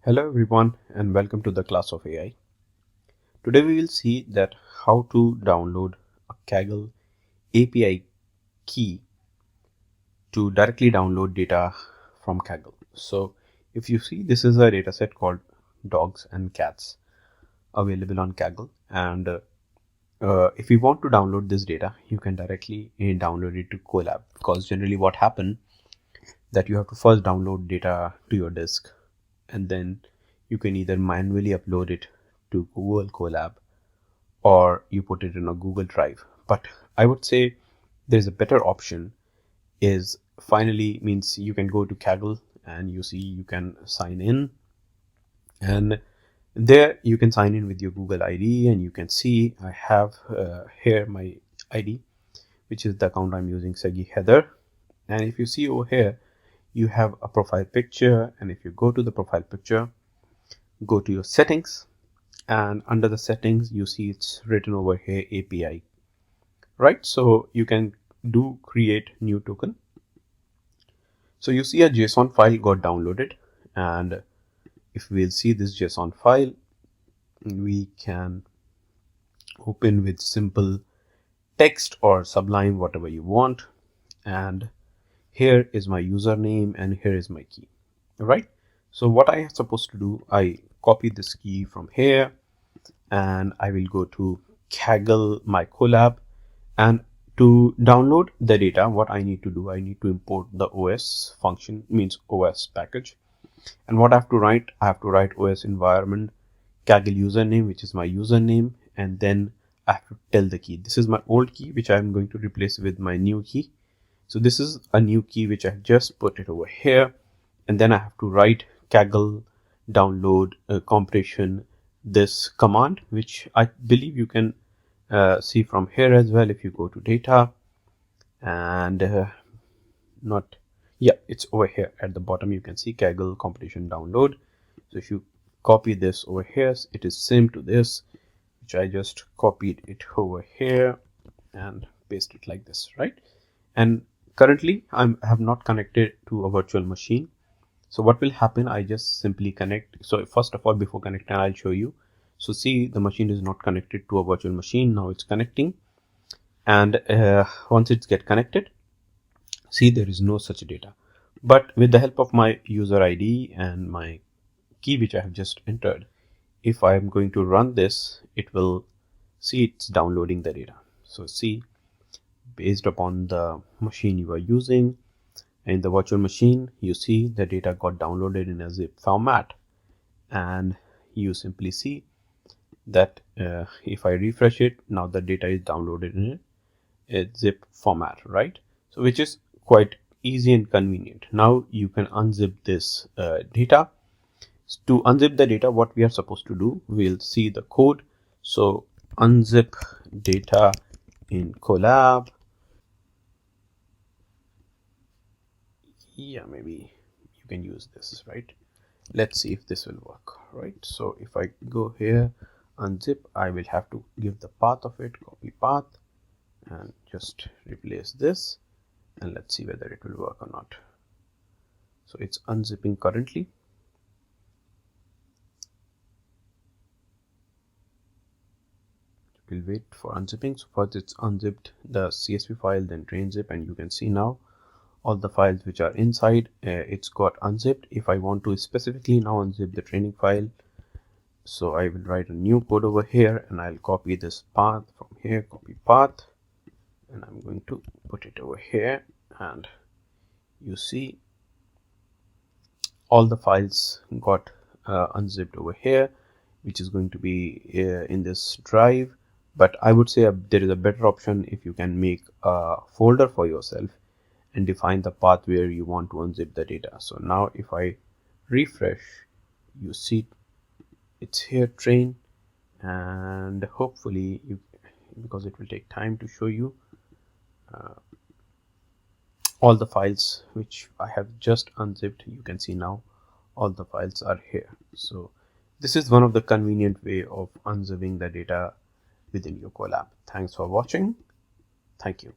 Hello everyone and welcome to the class of AI. Today we will see that how to download a Kaggle API key to directly download data from Kaggle. So if you see, this is a dataset called dogs and cats available on Kaggle, and if you want to download this data, you can directly download it to Colab, because generally what happens that you have to first download data to your disk, and then you can either manually upload it to Google Colab or you put it in a Google Drive. But I would say there's a better option is finally means you can go to Kaggle and you see you can sign in, and there you can sign in with your Google ID, and you can see I have here my ID, which is the account I'm using, Segi Heather. And if you see over here, you have a profile picture, and if you go to the profile picture, go to your settings, and under the settings you see it's written over here API, right? So you can do create new token. So you see a JSON file got downloaded, and if we'll see this JSON file, we can open with simple text or Sublime, whatever you want. And here is my username and here is my key, right? So what I am supposed to do, I copy this key from here and I will go to Kaggle my Colab, and to download the data, what I need to do, I need to import the OS function, means OS package. And what I have to write, I have to write OS environment Kaggle username, which is my username, and then I have to tell the key. This is my old key, which I'm going to replace with my new key. So this is a new key which I just put it over here, and then I have to write Kaggle download compression this command, which I believe you can see from here as well. If you go to data and not, yeah, it's over here at the bottom, you can see Kaggle competition download. So if you copy this over here, it is same to this, which I just copied it over here and paste it like this, right? And currently I have not connected to a virtual machine. So what will happen, I just simply connect. So first of all, before connecting, I'll show you. So see, the machine is not connected to a virtual machine. Now it's connecting, and once it's get connected, see, there is no such data. But with the help of my user ID and my key which I have just entered, if I am going to run this, it will see it's downloading the data. So see, based upon the machine you are using, in the virtual machine, you see the data got downloaded in a zip format, and you simply see that if I refresh it, now the data is downloaded in a zip format, right? So which is quite easy and convenient. Now you can unzip this data. To unzip the data, what we are supposed to do, we'll see the code. So unzip data in Colab. Yeah, maybe you can use this, right? Let's see if this will work, right? So if I go here, unzip, I will have to give the path of it, copy path, and just replace this, and let's see whether it will work or not. So it's unzipping currently. We'll wait for unzipping. So first it's unzipped the CSV file, then train zip, and you can see now all the files which are inside, it's got unzipped. If I want to specifically now unzip the training file, so I will write a new code over here, and I'll copy this path from here, copy path, and I'm going to put it over here, and you see all the files got unzipped over here, which is going to be in this drive. But I would say there is a better option if you can make a folder for yourself and define the path where you want to unzip the data. So now if I refresh, you see it's here, train, and hopefully you, because it will take time to show you all the files which I have just unzipped. You can see now all the files are here. So this is one of the convenient way of unzipping the data within your Colab. Thanks for watching. Thank you.